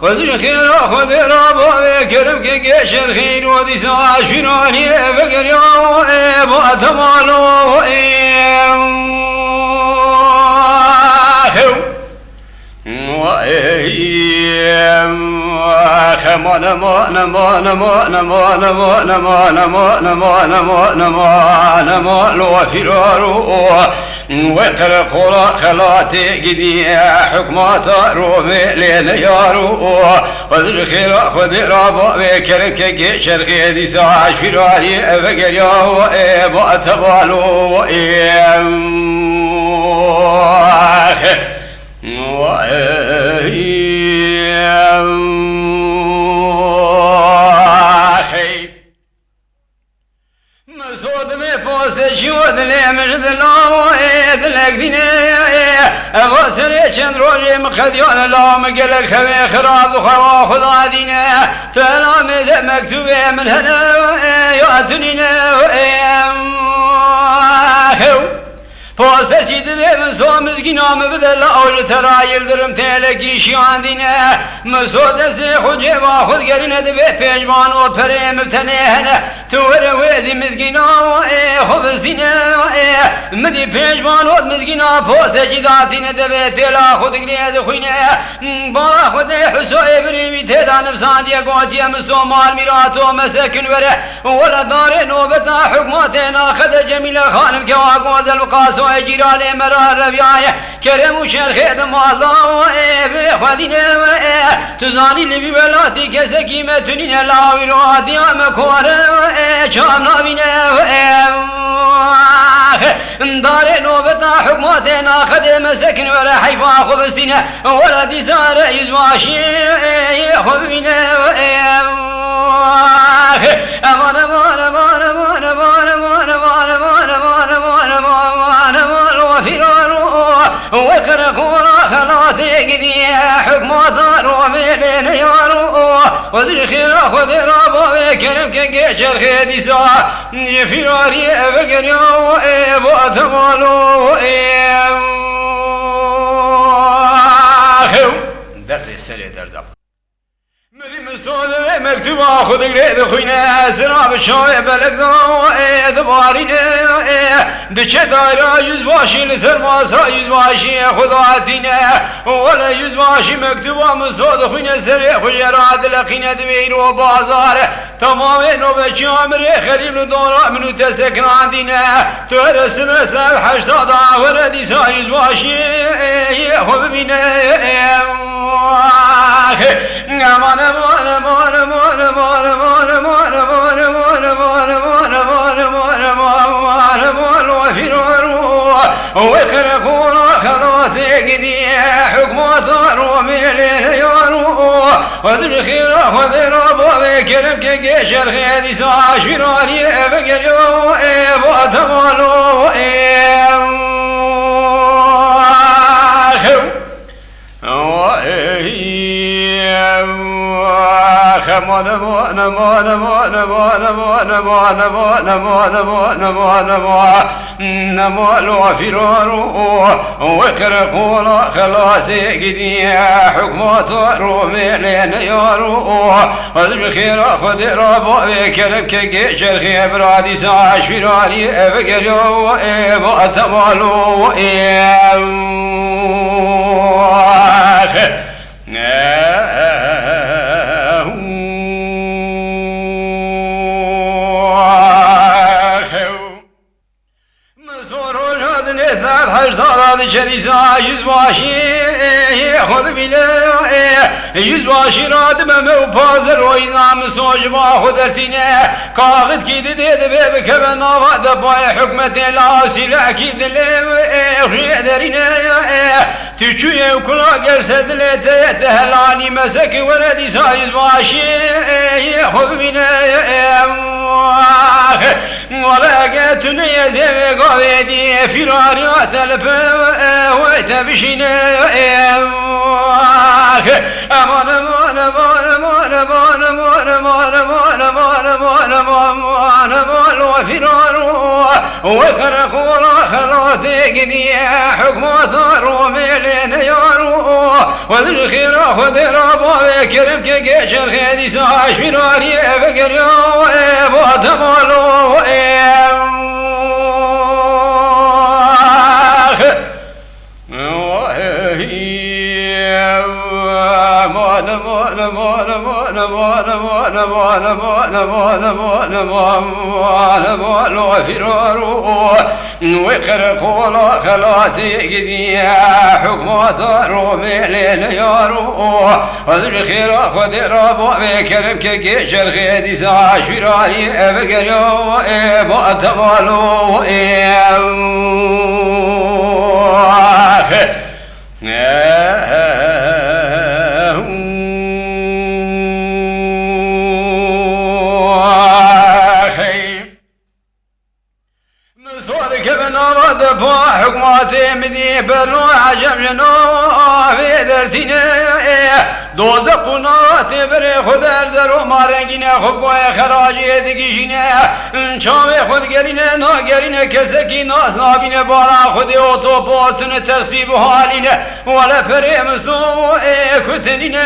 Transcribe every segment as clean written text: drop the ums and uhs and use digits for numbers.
وزخير خذ ربا كرم كيش الخير ودي ساشراني فقر يا باتمالو وقر قرى خلاتي قدي حكمات رومي لين يارو وذل خير خذ رابا بكرم كيش الخير ساعة شراري فقر ياو باتبالو مسود میں پوسے شود لے مجد لو دلک دینه واسر چند روزی مخدیان لا مقل خوی خراب خوا خدا دینه تنام مكتوب من هنا يعتنينا پوسه شید مسود مسکینام بدل آج ترایل درم تلکی شیان دینه مسود سے خوجه با خود گرینه دو پیجمان و تریم بتنه تور ویزی مسکینام خوب دینه مدی پیجمان و مسکینا پوسه شیداتینه دو تلا خود گرینه خوینه با خود حسوی بریمی تدان بسان دیا گوتی مسو مال میراتو مسکن وره ولا دار نوبتا حکماتنا خد جمیل خانم که واقوز الوقاس جيران مرار ربيعه كرم وشرخ الله بخدينه تزاني لبي بلاتي كسكيمه تنين لاوي رادي مكور شام نابينه دار نوبتا حكماتنا خدم سكن ولا حيفا خبستنا ولا ديسار يزواشي خبينه امان امان امان امان امان امان امان امان امان امان وكركون خلاصي قدي حكمات رومين يارو وذي خير خذ ربا كرم كيش الخير سا يفراري فقر يو باتمالو درد السري درد مري مستود مكتوب خذ قريد خوينا سراب الشوي بلك دو بارين بچه دايرا يزباشي لسر ماسا يزباشي خداتينا ولا يزباشي مكتوب مستود خوينا سري خجرات لقينا دمير وبازار تمامين وبچه عمري خريب ندورا منو تسكن عندنا ترسم سال حشتا داور ديسا يزباشي خببينا امان امان امان امان امان امان امان امان امان امان امان امان امان امان امان وفرار وكركون خلواتي قدي حكمات روميلين يارو وذل خير وذل ربا كرم كيش الخير ساعة شراري فقر يو باتمالو نمو الوفرار وكركون خلاصي قدي حكمات روميلين يارو وذل خير خذ ربا كرم كيش الخير برادي ساعة شراري فقر يو باتمالو شريسا يزباشي خذ بلا يزباشي راد ممو بازر وإذا مسوج ما خذرتنا كاغد كيد ديد بيبك بنافع دباي حكمة لا سلاح كيد اللي درينا تشوي وكلا قرسد لتهلاني مسك وردي سا يزباشي خذ بلا ولقيتني يذيب قويدي فراري تلف ويتبشيني وخرقوا خلوتك دي حكم ثار وميلين يارو وذو الخير خذ ربو بكرمك قيش الخيدي ساش في ناري بقريو باتمالو وخرقوا خلاتي قدي حكم ثار ميلين يارو وذو الخير خذ ربو بكرمك قيش الخيدي ساش في ناري بقريو باتمالو حكماتي مدي برنو عجم جنو في درتيني دوزق وناتي بري خود ارزر ومارنگيني خبوي خراجي دقيشيني انشامي خود قريني نا قريني كسكي ناس نابيني بالا خودي اوتو بوتن تغسيب حاليني ولا فري مسلو كتنيني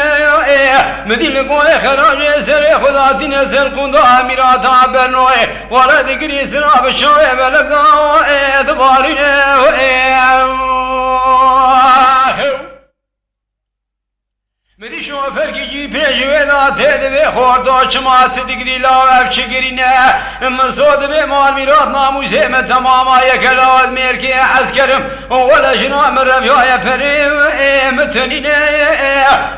مدي لقوي خراجي سري خداتيني سرقون دا اميراتا برنو ولا دقري سراب الشوي بلقا دباريني مدی شوفر کی جی پیشوی داته دوی خوردو چمات دیگری لاوف چگرینه مسود به مال میراد ناموزه من تماما یکلاد میرکی عسکرم ولا جنام رفیای پریم متنینه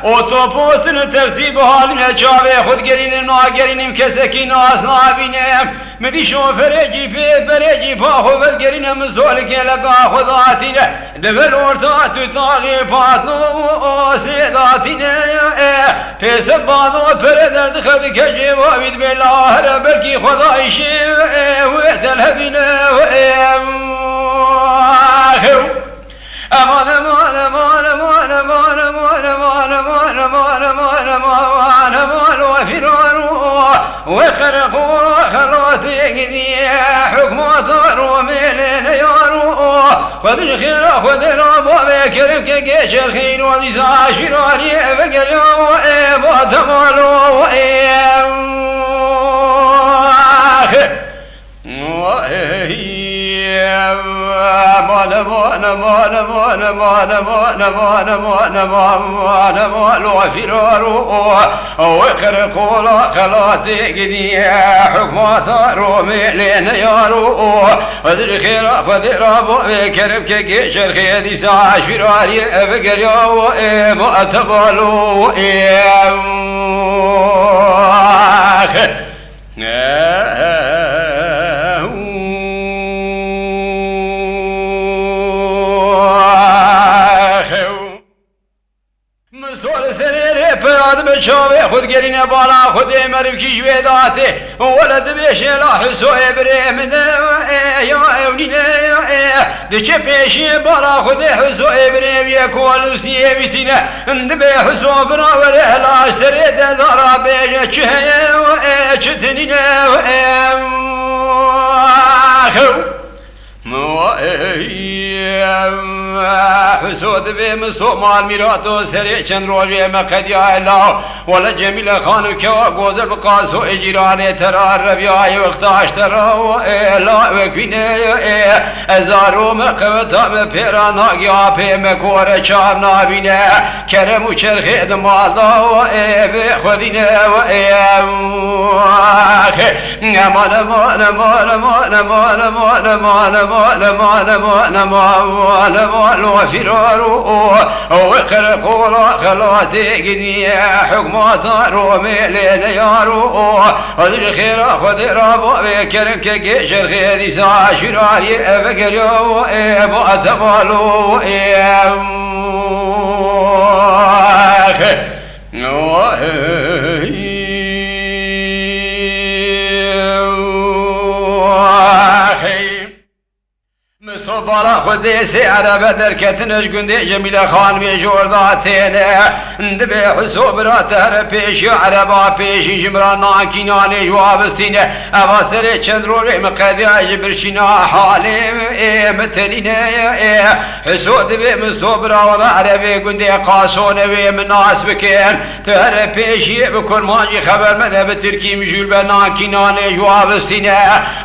اوتوپوستن تغذیب حالینه چاوه خود گرینه ناگرینیم کسکی ناس نابینه مدی شوفر جی پی بره جی پا خوبت گرینه مزول که لگا خداتینه دول ارتا تو تاغی پاتنو سیداتینه پیست بانو پر درد خد کجی وابید بلاهر برکی خدایشی و تلهبینه امان امان امان امان امان امان امان امان امان امان امان امان وفرارو وخرقوا خلوتك دي حكم ثار وميلين يارو خذ الخير خذ ربو بكرمك قيش الخير وذي ساشراني بقريو باتمالو وخرقوا خلاتك دي حكم ثار ميلين يارو وذو الخير خذ ربو بكرمك قيش الخير ساش في راري بقريو باتمالو بشوي خود قرينا بالا خود مرب كي جويداته ولد بيش لا حسو ابراهيم يا اونينا دچ بيش بالا خود حسو ابراهيم يكون سيبتنا اند بي حسو براور لا سريد دار بيش چتنينا حسود به مستو مال میراتو سری چند روزی مقدی الله ولا جمیل خانم که گوزر بقاسو اجران ترار ربیای وقتاش ترا لا وکینه ازارو مقوتا مپیران آگیا پی مکور چاب نابینه کرم و چرخ دمالا و به خودینه و امان امان امان امان امان امان امان امان امان امان امان وفرارو وخرقوا خلاتك دي حكم ثار وميلين يارو وذو الخير خذ ربو بكرمك قيش الخير ساشراني بقريو باتمالو بالا خود خدي سعر بدر كتنش قندي جميل خان بجور ذاتين دبي حسو براتر بيش عربا بيش جمرانا كيناني جوابستين أباسر چندروري مقدي جبرشنا حالي متنين حسو دبي مستوبرا ولا عربي قندي قاسون بي من ناس بكين تهر بيشي بكل ماجي خبر مذهب تركي مجول بنا كيناني جوابستين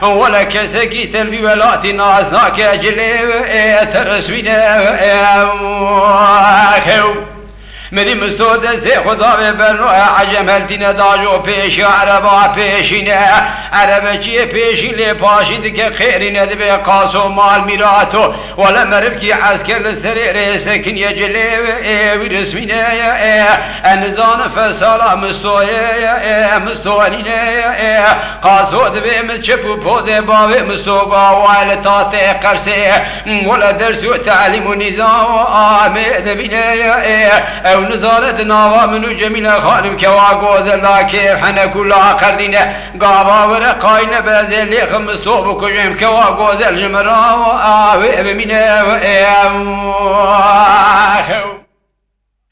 ولا كسكي تلبي ولاتي ناس ناك جلي ترسوين مدي مستود زي خدا ببرنو عجم هلتنا داجو پیش عربا پیشینه عربچی پیشین لی پاشین دکه خیری ندبه قاسو مال میراتو ولا مرب کی عسكر لسری ریسکن یجلی ورسمینه انزان فسالا مستوانینه قاسو دبه متشبو پوده باوه مستوبا وائل تاته قرسه ولا درسو تعلیم و نظام آمد بینه ونزالت ناوا منو جميل خانم كوا غوذ لا كيف حنا كلها قردينه غابا ورقاين بذل خمسو بكجم كوا غوذ الجمرا واوي بمنه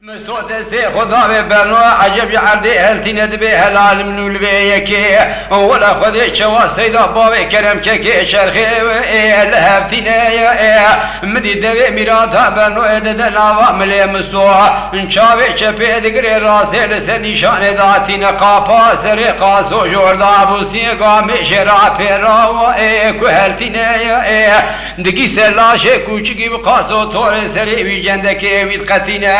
مستود استي خدا ببرنو عجب عردي هلتي ندبي هلال منو البيكي ولا خذي شوا سيدا بابي كرم كي شرخي لهفتينا مدي دبي ميراتا برنو ادد ناوا ملي مستو انشاوي شفي دغري راسي لسر نشان ذاتي قاپا سري قاسو جوردا بوسي قامي شرا فيرا كو هلتينا دقي سلاشه كوچي قاسو تور سري ويجندكي ويدقتينا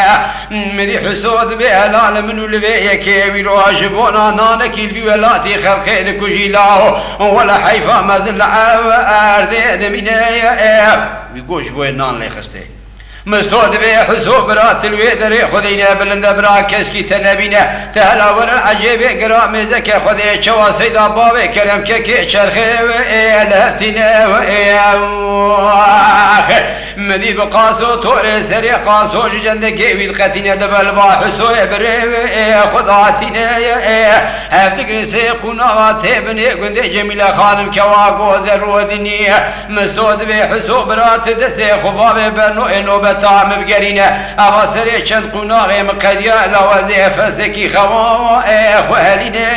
مدي حسود بهلال منو لبيك ويروجبونا نانك البيولاتي خلقي دكوجيلاو ولا حيفا مازل ارد منايا ويقوش بو نان لي خستي مستود به حسوب برات الويدري خذينا بلند برا كسكي تنبينا تهلا ور العجيب قرام زكى خذي شوا سيدا بابي كرم كي شرخي لهتنا مدي بقاسو توري سري قاسو جندك ويدقتنا دبل با حسو بري خذاتنا هفتكر سيقونا واتبني قند جميل خانم كواغو زرودني مستود به حسوب برات دسي خباب بنو انو تام بقرينا أبصري چند قناغي مقديا لوزي فسكي خوا خوالينا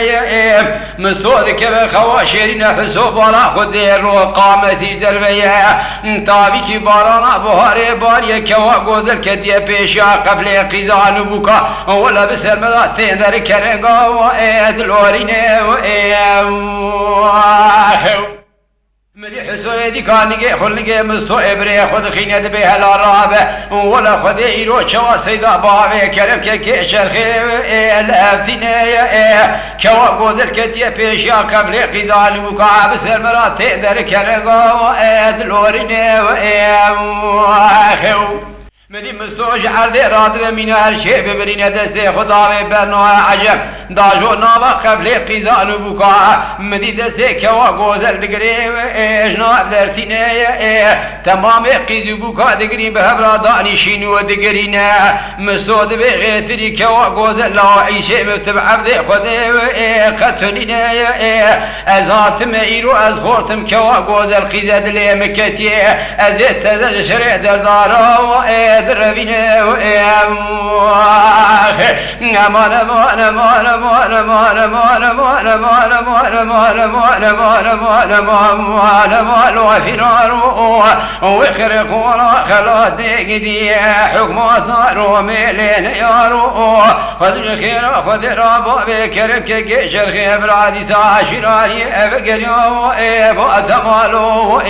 مسود كبه خوا شيرنا حسوب ولا خدي رو قامتي دربيا تابي كي بارانا بهاري باري كوا غوزل كدي بيشا قبل قيزان بوكا ولا بسر مداتين در كرنغا وادلورينا مدي حسوي دي كانيجي خلنيجي مستو ابري خد خينه دبي هلا رابه ولا خد ايرو شوا سيدا بابي كرم كي شرخي الافتينا كوا غودل كتي بيشا قبل قيدان مكعب سر مرات در كرغو ادلورينه مدي مستوج عرض راد من هر شيء ببرين دسته خدا برنو عجب داجو ناوا قبل قيزان بوكا مدي دسته كوا غوزل دغري اجنا درتينه تمام قيز بوكا دغري بهبرا داني شينو دغرينا مستود بغيتري كوا غوزل لا عيشه متبع خدا قتنينا ازات ميرو از خورتم كوا غوزل قيزد لي مكتي ازت تشري دردارا دربينا امان امان امان امان امان امان امان امان امان امان امان امان امان امان امان وفرار وخرقون خلات قدي حكمات نار ميلين يارو خذ خير خذ رابو بكرم كي شرخ برادي ساشراني افقر يوم ابو اتمالو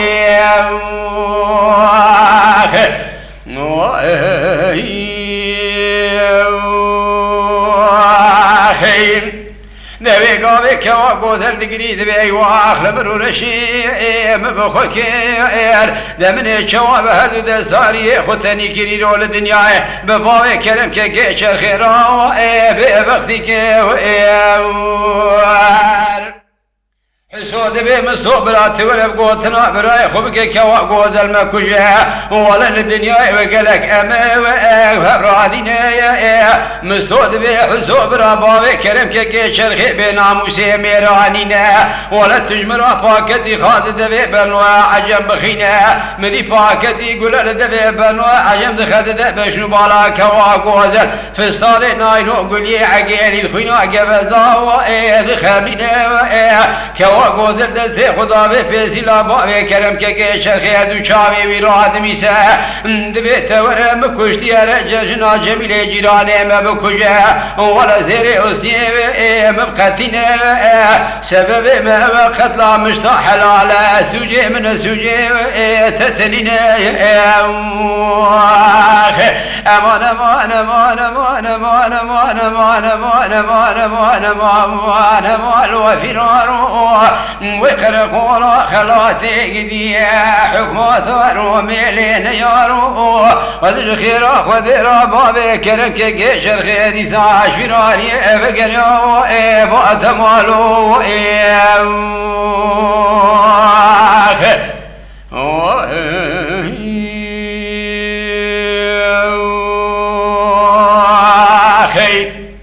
دبي قابي كوا قوتل دقري دبي واخل برورشي مبخوكير دمني شوا بهدو دساري خطني كري رول الدنيا بباوي كلم كي شرخيرا ببختي كي سود بي مستقبلات ورب قوتنا براي خبك كوا قوز المكوجة ولا الدنيا وقلك أما وفرادنا يا مستود بي حسوب ربابي كرم كي شرخي بناموسي ميرانينا ولا تجمر فاكتي خاض دبي بنوا عجم بخينا مدي فاكتي قول لدبي بنوا عجم دخد دبي شنو بالا كوا قوز فستاني ناينو قولي عقيلي دخينا قبزا وإيه خمينا كوا قوز دسته خدا به فیضیلا با کرم که شرخی دو چاوی ویراد میسه دبی تورم کشتی رججنا جمیل جیرانه مبکجه ولا زیر اسیه مبقتینه سبب ما قتل مشتا حلال سوجه من سوجه تتنینه امان امان امان امان امان امان امان امان امان امان امان امان وفرار وكركولا خلاتي قدي حكمات وميلين يارو وذل خيرا خذرا بابي كرك كيشر خيدي ساش فراري بقريو بات مالو خي